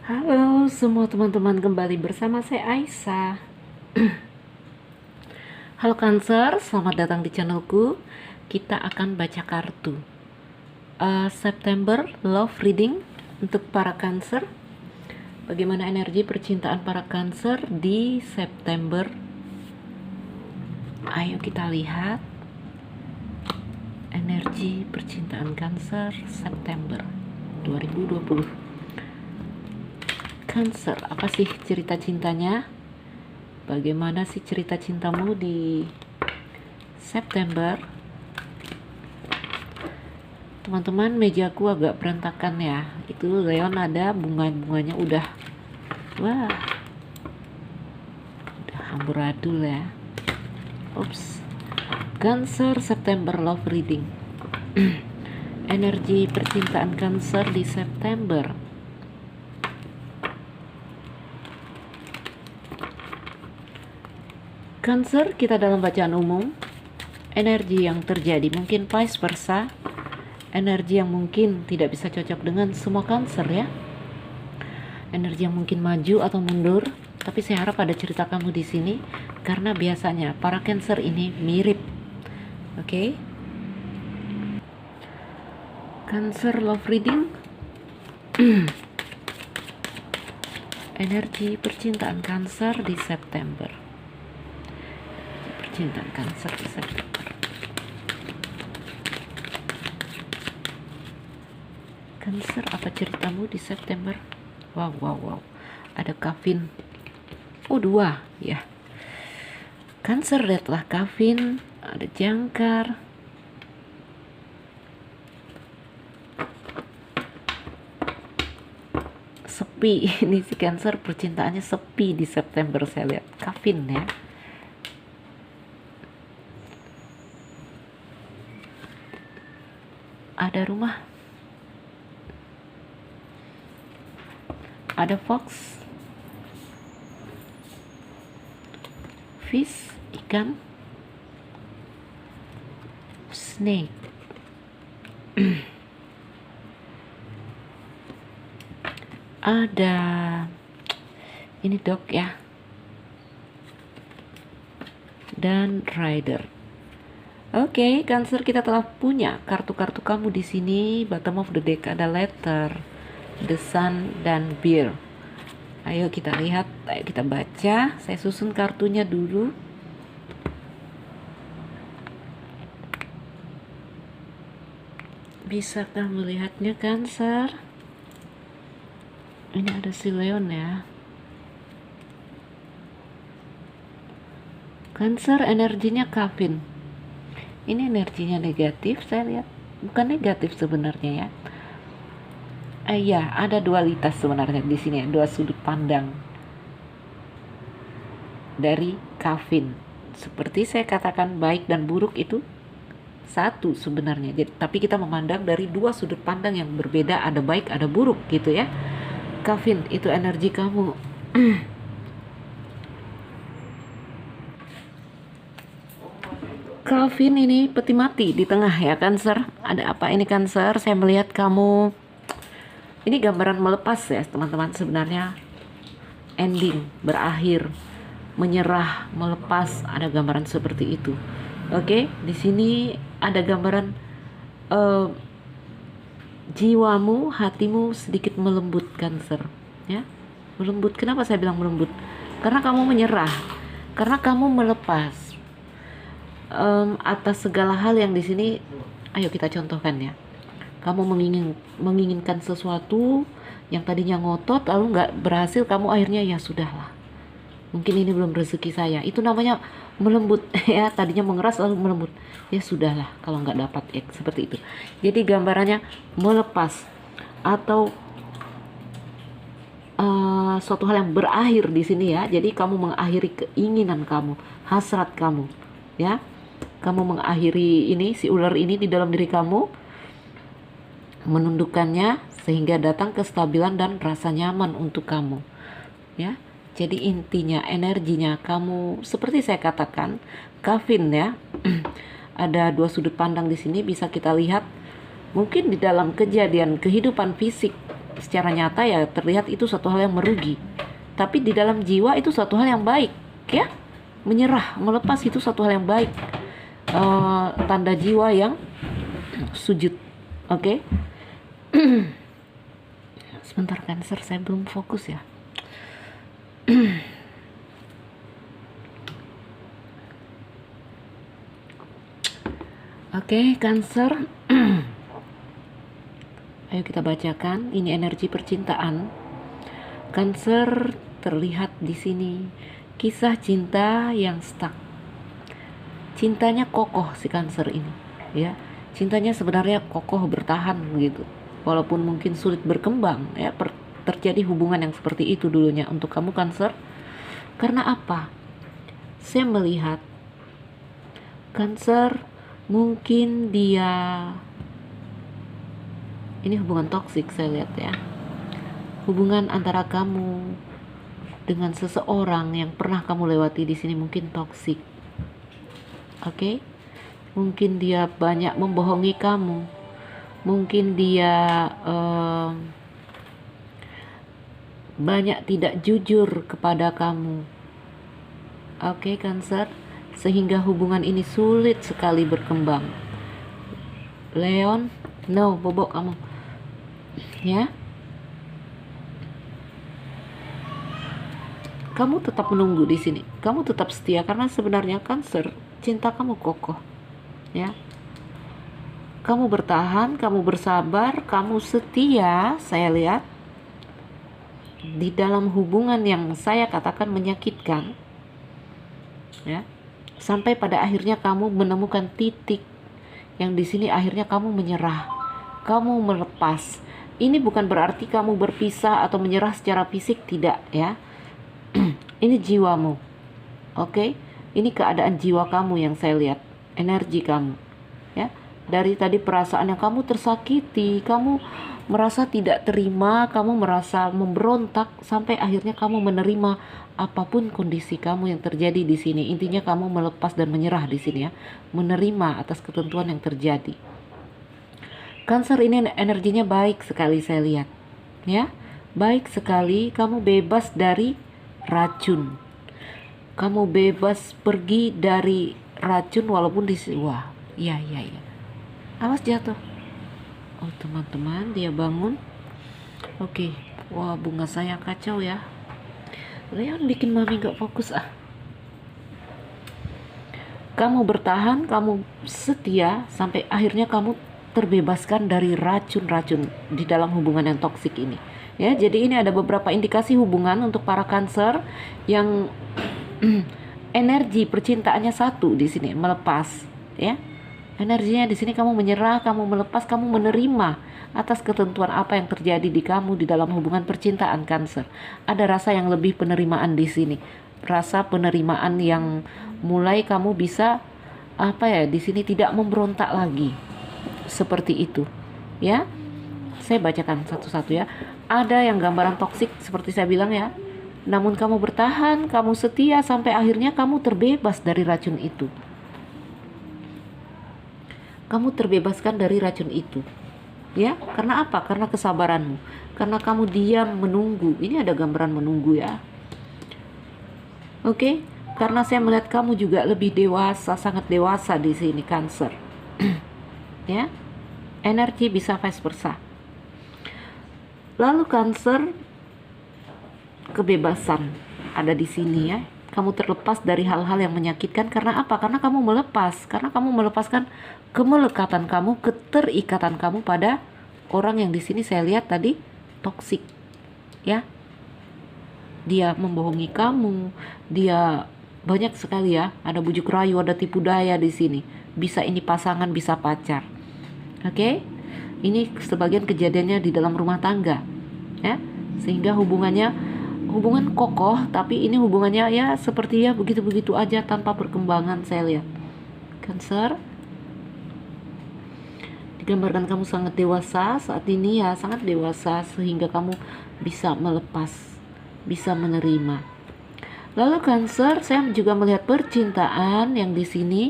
Halo semua teman-teman, kembali bersama saya Aisyah. Halo Cancer, selamat datang di channelku. Kita akan baca kartu September Love Reading untuk para Cancer. Bagaimana energi percintaan para Cancer di September? Ayo kita lihat energi percintaan Cancer September 2020. Cancer, apa sih cerita cintanya? Bagaimana sih cerita cintamu di September? Teman-teman, mejaku agak berantakan ya. Itu Leon ada bunga-bunganya udah amburadul ya. Ups. Cancer September Love Reading. Energi percintaan Cancer di September. Cancer, kita dalam bacaan umum. Energi yang terjadi mungkin vice versa. Energi yang mungkin tidak bisa cocok dengan semua Cancer ya. Energi yang mungkin maju atau mundur. Tapi saya harap ada cerita kamu di sini karena biasanya para Cancer ini mirip. Oke? Cancer love reading. Energi percintaan Cancer di September. Percintaan Cancer di September. Cancer, apa ceritamu di September? Wow. Ada Kavin. Oh, 2 ya. Cancer, lihatlah Kavin. Ada jangkar. Sepi. Ini si Cancer percintaannya sepi di September, saya lihat. Kavin ya. Ada rumah. Ada fox. Fish, ikan. Snake. Ada ini dog ya. Dan rider. Oke, Cancer, kita telah punya kartu-kartu kamu di sini. Bottom of the deck ada letter, the sun, dan bear. Ayo kita lihat, ayo kita baca. Saya susun kartunya dulu. Bisakah melihatnya, Cancer? Ini ada si Leon ya. Cancer, energinya Kavin. Ini energinya negatif, saya lihat. Bukan negatif sebenarnya ya. Ya, ada dualitas sebenarnya di sini ya, 2 sudut pandang dari Kavin. Seperti saya katakan, baik dan buruk itu satu sebenarnya. Jadi, tapi kita memandang dari 2 sudut pandang yang berbeda, ada baik, ada buruk gitu ya. Kavin, itu energi kamu. Kavin ini peti mati di tengah ya, Cancer. Ada apa ini, Cancer? Saya melihat kamu. Ini gambaran melepas ya, teman-teman. Sebenarnya ending, berakhir, menyerah, melepas. Ada gambaran seperti itu. Oke, di sini ada gambaran jiwamu, hatimu sedikit melembut, Cancer. Ya, melembut. Kenapa saya bilang melembut? Karena kamu menyerah, karena kamu melepas. Atas segala hal yang di sini, ayo kita contohkan ya. Kamu menginginkan sesuatu yang tadinya ngotot lalu nggak berhasil, kamu akhirnya ya sudahlah. Mungkin ini belum rezeki saya. Itu namanya melembut ya. Tadinya mengeras lalu melembut. Ya sudahlah kalau nggak dapat ya, seperti itu. Jadi gambarannya melepas atau suatu hal yang berakhir di sini ya. Jadi kamu mengakhiri keinginan kamu, hasrat kamu ya. Kamu mengakhiri ini, si ular ini di dalam diri kamu, menundukkannya sehingga datang kestabilan dan rasa nyaman untuk kamu ya. Jadi intinya energinya kamu seperti saya katakan, Kavin ya. Ada 2 sudut pandang di sini, bisa kita lihat mungkin di dalam kejadian kehidupan fisik secara nyata ya terlihat itu suatu hal yang merugi. Tapi di dalam jiwa itu suatu hal yang baik, ya. Menyerah, melepas itu suatu hal yang baik. Tanda jiwa yang sujud. Oke. Sebentar, Cancer, saya belum fokus ya. Oke, Cancer. Ayo kita bacakan. Ini energi percintaan. Cancer terlihat di sini kisah cinta yang stuck. Cintanya kokoh si Cancer ini, ya. Cintanya sebenarnya kokoh, bertahan gitu. Walaupun mungkin sulit berkembang, ya. Terjadi hubungan yang seperti itu dulunya untuk kamu, Cancer. Karena apa? Saya melihat Cancer mungkin dia ini hubungan toksik, saya lihat ya. Hubungan antara kamu dengan seseorang yang pernah kamu lewati di sini mungkin toksik. Oke? Mungkin dia banyak membohongi kamu. Mungkin dia banyak tidak jujur kepada kamu. Oke, Cancer, sehingga hubungan ini sulit sekali berkembang. Leon, no, bobok kamu. Ya. Kamu tetap menunggu di sini. Kamu tetap setia karena sebenarnya Cancer, cinta kamu kokoh. Ya. Kamu bertahan, kamu bersabar, kamu setia, saya lihat. Di dalam hubungan yang saya katakan menyakitkan. Ya. Sampai pada akhirnya kamu menemukan titik yang di sini akhirnya kamu menyerah. Kamu melepas. Ini bukan berarti kamu berpisah atau menyerah secara fisik, tidak, ya. Ini jiwamu. Oke? Ini keadaan jiwa kamu yang saya lihat, energi kamu. Ya. Dari tadi perasaan yang kamu tersakiti, kamu merasa tidak terima, kamu merasa memberontak sampai akhirnya kamu menerima apapun kondisi kamu yang terjadi di sini. Intinya kamu melepas dan menyerah di sini, ya. Menerima atas ketentuan yang terjadi. Cancer ini energinya baik sekali, saya lihat. Ya. Baik sekali, kamu bebas dari racun. Kamu bebas pergi dari racun walaupun di wah, iya. Awas jatuh. Oh, teman-teman, dia bangun. Oke. Wah, bunga saya kacau ya. Leon bikin mami gak fokus ah. Kamu bertahan, kamu setia sampai akhirnya kamu terbebaskan dari racun-racun di dalam hubungan yang toksik ini. Ya, jadi ini ada beberapa indikasi hubungan untuk para Cancer yang energi percintaannya satu di sini, melepas, ya. Energinya di sini kamu menyerah, kamu melepas, kamu menerima atas ketentuan apa yang terjadi di kamu di dalam hubungan percintaan Cancer. Ada rasa yang lebih penerimaan di sini. Rasa penerimaan yang mulai kamu bisa di sini tidak memberontak lagi. Seperti itu. Ya. Saya bacakan satu-satu ya. Ada yang gambaran toksik seperti saya bilang ya. Namun kamu bertahan, kamu setia sampai akhirnya kamu terbebas dari racun itu. Kamu terbebaskan dari racun itu. Ya, karena apa? Karena kesabaranmu. Karena kamu diam menunggu. Ini ada gambaran menunggu ya. Oke, karena saya melihat kamu juga lebih dewasa, sangat dewasa di sini Cancer. Ya. Energi bisa vice versa. Lalu Cancer, kebebasan ada di sini ya. Kamu terlepas dari hal-hal yang menyakitkan karena apa? Karena kamu melepas. Karena kamu melepaskan kemelekatan kamu, keterikatan kamu pada orang yang di sini saya lihat tadi toksik. Ya. Dia membohongi kamu, dia banyak sekali ya. Ada bujuk rayu, ada tipu daya di sini. Bisa ini pasangan, bisa pacar. Oke? Ini sebagian kejadiannya di dalam rumah tangga. Ya. Sehingga hubungan kokoh, tapi ini hubungannya ya seperti ya begitu-begitu aja tanpa perkembangan saya lihat. Cancer, digambarkan kamu sangat dewasa saat ini ya, sangat dewasa sehingga kamu bisa melepas, bisa menerima. Lalu Cancer, saya juga melihat percintaan yang di sini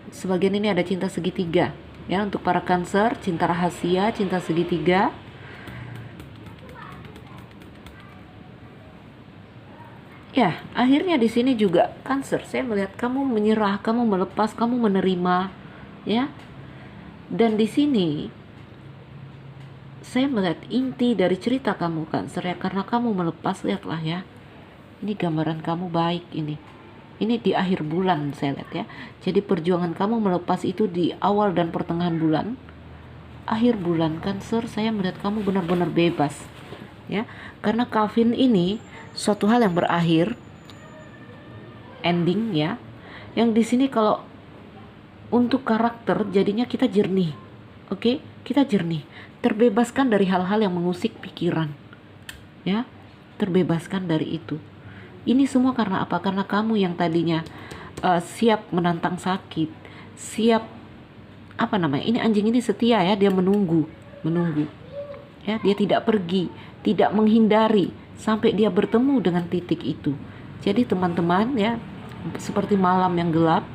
sebagian ini ada cinta segitiga Ya, untuk para Cancer, cinta rahasia, cinta segitiga. Ya, akhirnya di sini juga Cancer, saya melihat kamu menyerah, kamu melepas, kamu menerima, ya. Dan di sini saya melihat inti dari cerita kamu Cancer ya, karena kamu melepas, lihatlah ya. Ini gambaran kamu baik ini. Ini di akhir bulan saya lihat ya. Jadi perjuangan kamu melepas itu di awal dan pertengahan bulan. Akhir bulan Cancer, saya melihat kamu benar-benar bebas. Ya, karena Kevin ini suatu hal yang berakhir, ending ya. Yang di sini kalau untuk karakter jadinya kita jernih. Oke, kita jernih, terbebaskan dari hal-hal yang mengusik pikiran. Ya, terbebaskan dari itu. Ini semua karena apa? Karena kamu yang tadinya siap menantang sakit, siap apa namanya? Ini anjing ini setia ya, dia menunggu. Ya, dia tidak pergi, tidak menghindari sampai dia bertemu dengan titik itu. Jadi teman-teman ya, seperti malam yang gelap.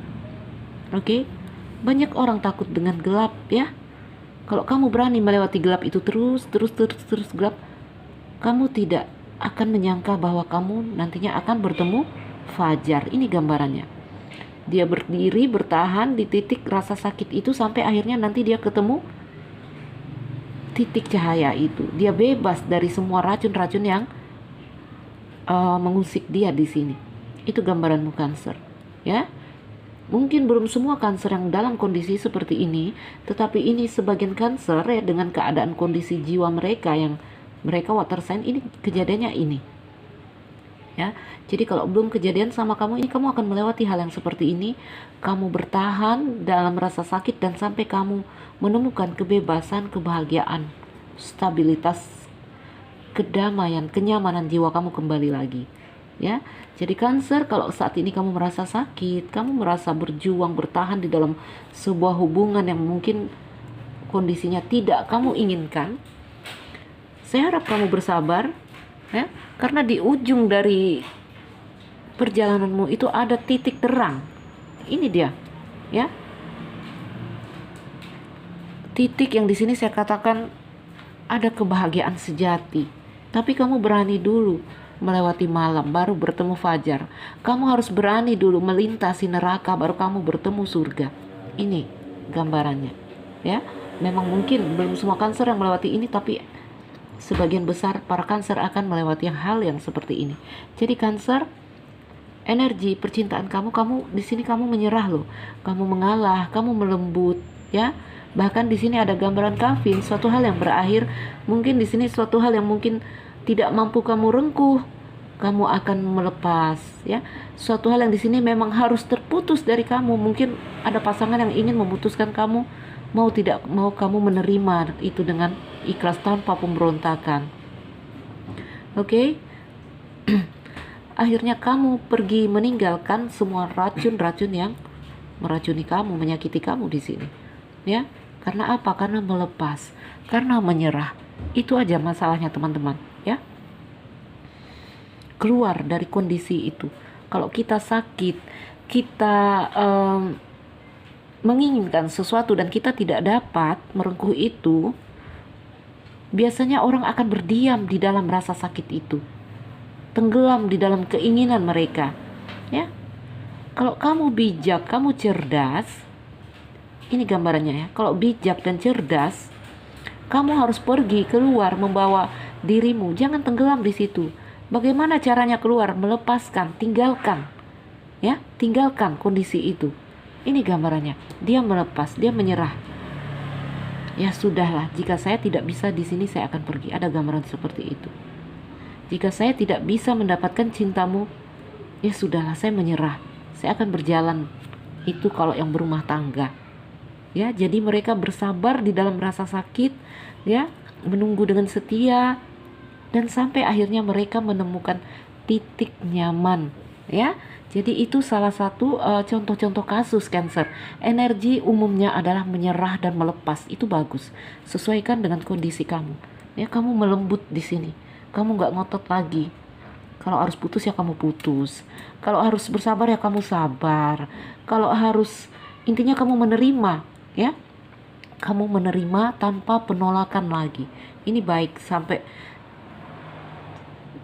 Oke. Banyak orang takut dengan gelap ya. Kalau kamu berani melewati gelap itu terus gelap, kamu tidak akan menyangka bahwa kamu nantinya akan bertemu fajar. Ini gambarannya. Dia berdiri bertahan di titik rasa sakit itu sampai akhirnya nanti dia ketemu titik cahaya itu. Dia bebas dari semua racun-racun yang mengusik dia di sini. Itu gambaranmu Cancer, ya. Mungkin belum semua Cancer yang dalam kondisi seperti ini, tetapi ini sebagian Cancer ya, dengan keadaan kondisi jiwa mereka yang mereka water sign, ini kejadiannya ini. Ya, jadi kalau belum kejadian sama kamu ini, kamu akan melewati hal yang seperti ini. Kamu bertahan dalam rasa sakit dan sampai kamu menemukan kebebasan, kebahagiaan, stabilitas, kedamaian, kenyamanan jiwa kamu kembali lagi. Ya, jadi Cancer, kalau saat ini kamu merasa sakit, kamu merasa berjuang, bertahan di dalam sebuah hubungan yang mungkin kondisinya tidak kamu inginkan, saya harap kamu bersabar ya, karena di ujung dari perjalananmu itu ada titik terang. Ini dia ya, titik yang di sini saya katakan ada kebahagiaan sejati. Tapi kamu berani dulu melewati malam baru bertemu fajar. Kamu harus berani dulu melintasi neraka baru kamu bertemu surga. Ini gambarannya ya. Memang mungkin belum semua Cancer yang melewati ini, tapi sebagian besar para Cancer akan melewati hal yang seperti ini. Jadi Cancer, energi percintaan kamu di sini kamu menyerah loh. Kamu mengalah, kamu melembut ya. Bahkan di sini ada gambaran Kevin, suatu hal yang berakhir. Mungkin di sini suatu hal yang mungkin tidak mampu kamu rengkuh, kamu akan melepas ya. Suatu hal yang di sini memang harus terputus dari kamu. Mungkin ada pasangan yang ingin memutuskan kamu, mau tidak mau kamu menerima itu dengan ikhlas tanpa pemberontakan. Oke. Akhirnya kamu pergi meninggalkan semua racun-racun yang meracuni kamu, menyakiti kamu di sini. Ya. Karena apa? Karena melepas, karena menyerah. Itu aja masalahnya teman-teman, ya. Keluar dari kondisi itu. Kalau kita sakit, kita menginginkan sesuatu dan kita tidak dapat merengkuh itu, biasanya orang akan berdiam di dalam rasa sakit itu, tenggelam di dalam keinginan mereka ya. Kalau kamu bijak, kamu cerdas, ini gambarannya ya. Kalau bijak dan cerdas, kamu harus pergi keluar membawa dirimu, jangan tenggelam di situ. Bagaimana caranya keluar? Melepaskan, tinggalkan ya, tinggalkan kondisi itu. Ini gambarannya. Dia melepas, dia menyerah. Ya sudahlah, jika saya tidak bisa di sini saya akan pergi. Ada gambaran seperti itu. Jika saya tidak bisa mendapatkan cintamu, ya sudahlah, saya menyerah. Saya akan berjalan. Itu kalau yang berumah tangga. Ya, jadi mereka bersabar di dalam rasa sakit, ya, menunggu dengan setia dan sampai akhirnya mereka menemukan titik nyaman, ya. Jadi itu salah satu contoh-contoh kasus Cancer. Energi umumnya adalah menyerah dan melepas. Itu bagus. Sesuaikan dengan kondisi kamu. Ya, kamu melembut di sini. Kamu nggak ngotot lagi. Kalau harus putus ya kamu putus. Kalau harus bersabar ya kamu sabar. Kalau harus, intinya kamu menerima, ya. kamu menerima tanpa penolakan lagi. Ini baik, sampai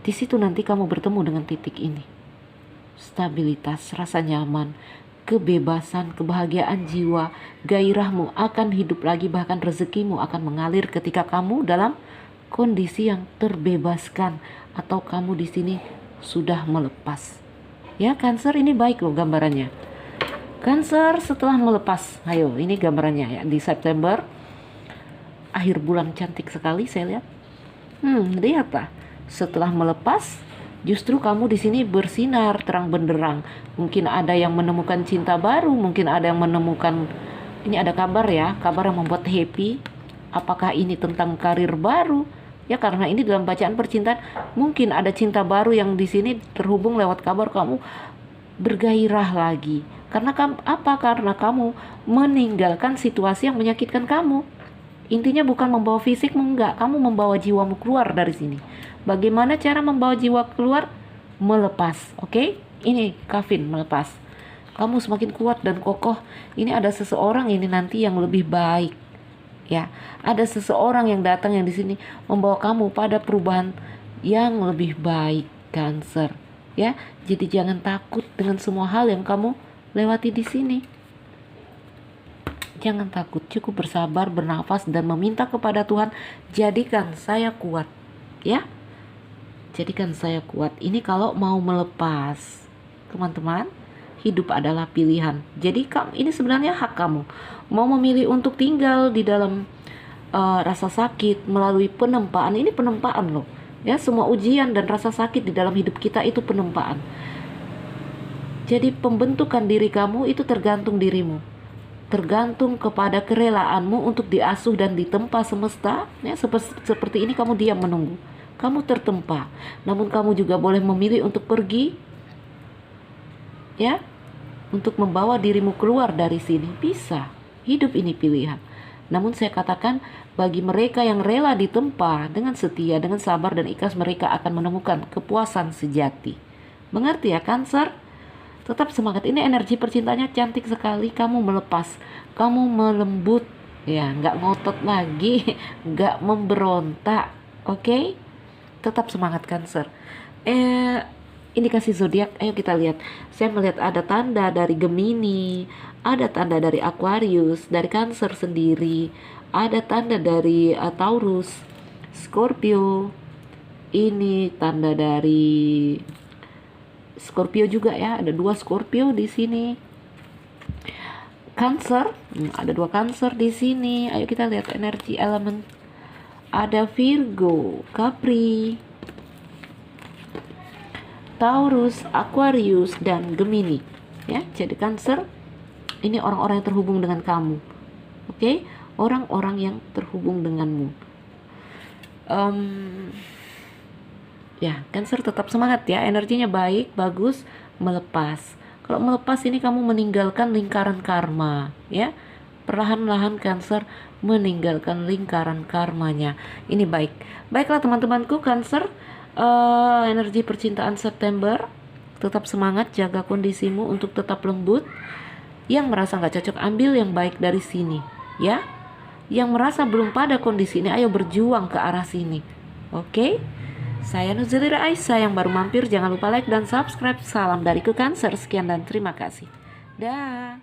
di situ nanti kamu bertemu dengan titik ini. Stabilitas, rasa nyaman, kebebasan, kebahagiaan jiwa, gairahmu akan hidup lagi, bahkan rezekimu akan mengalir ketika kamu dalam kondisi yang terbebaskan atau kamu di sini sudah melepas. Ya, Cancer, ini baik loh gambarannya. Cancer setelah melepas, ayo ini gambarannya ya, di September, akhir bulan cantik sekali saya lihat. Lihat lah, setelah melepas, justru kamu di sini bersinar terang benderang. Mungkin ada yang menemukan cinta baru, mungkin ada yang menemukan, ini ada kabar ya, kabar yang membuat happy. Apakah ini tentang karir baru? Ya, karena ini dalam bacaan percintaan, mungkin ada cinta baru yang di sini terhubung lewat kabar kamu bergairah lagi. Karena apa? Karena kamu meninggalkan situasi yang menyakitkan kamu. Intinya bukan membawa fisikmu, enggak. Kamu membawa jiwamu keluar dari sini. Bagaimana cara membawa jiwa keluar? Melepas, oke? Ini Kevin, melepas. Kamu semakin kuat dan kokoh. Ini ada seseorang ini nanti yang lebih baik. Ya, ada seseorang yang datang yang di sini membawa kamu pada perubahan yang lebih baik, Cancer. Ya, jadi jangan takut dengan semua hal yang kamu lewati di sini. Jangan takut, cukup bersabar, bernafas, dan meminta kepada Tuhan, jadikan saya kuat. Ya, jadikan saya kuat. Ini kalau mau melepas, teman-teman. Hidup adalah pilihan. Jadi ini sebenarnya hak kamu. Mau memilih untuk tinggal di dalam rasa sakit melalui penempaan. Ini penempaan loh. Ya, semua ujian dan rasa sakit di dalam hidup kita itu penempaan. Jadi pembentukan diri kamu itu tergantung dirimu. Tergantung kepada kerelaanmu untuk diasuh dan ditempa semesta. Ya, seperti ini kamu diam menunggu. Kamu tertempa. Namun kamu juga boleh memilih untuk pergi. Ya, untuk membawa dirimu keluar dari sini. Bisa. Hidup ini pilihan. Namun saya katakan, bagi mereka yang rela ditempa dengan setia, dengan sabar dan ikhlas, mereka akan menemukan kepuasan sejati. Mengerti ya, Cancer? Tetap semangat. Ini energi percintaannya cantik sekali. Kamu melepas, kamu melembut, ya, nggak ngotot lagi, nggak memberontak. Oke? Tetap semangat, Cancer. Indikasi zodiak, ayo kita lihat. Saya melihat ada tanda dari Gemini, ada tanda dari Aquarius, dari Cancer sendiri, ada tanda dari Taurus, Scorpio. Ini tanda dari Scorpio juga ya, ada 2 Scorpio di sini. Cancer, ada 2 Cancer di sini. Ayo kita lihat energi elemen. Ada Virgo, Capri, Taurus, Aquarius, dan Gemini. Ya, jadi Cancer ini orang-orang yang terhubung dengan kamu. Oke? Orang-orang yang terhubung denganmu. Ya, Cancer tetap semangat ya. Energinya baik, bagus, melepas. Kalau melepas ini kamu meninggalkan lingkaran karma, ya. Perlahan-lahan Cancer meninggalkan lingkaran karmanya. Ini baik. Baiklah teman-temanku Cancer. Energi percintaan September, tetap semangat, jaga kondisimu untuk tetap lembut. Yang merasa gak cocok, ambil yang baik dari sini, ya. Yang merasa belum pada kondisi ini, ayo berjuang ke arah sini. Oke? Saya Nuzulira Aisyah, yang baru mampir jangan lupa like dan subscribe. Salam dariku Cancer, sekian dan terima kasih. Dah.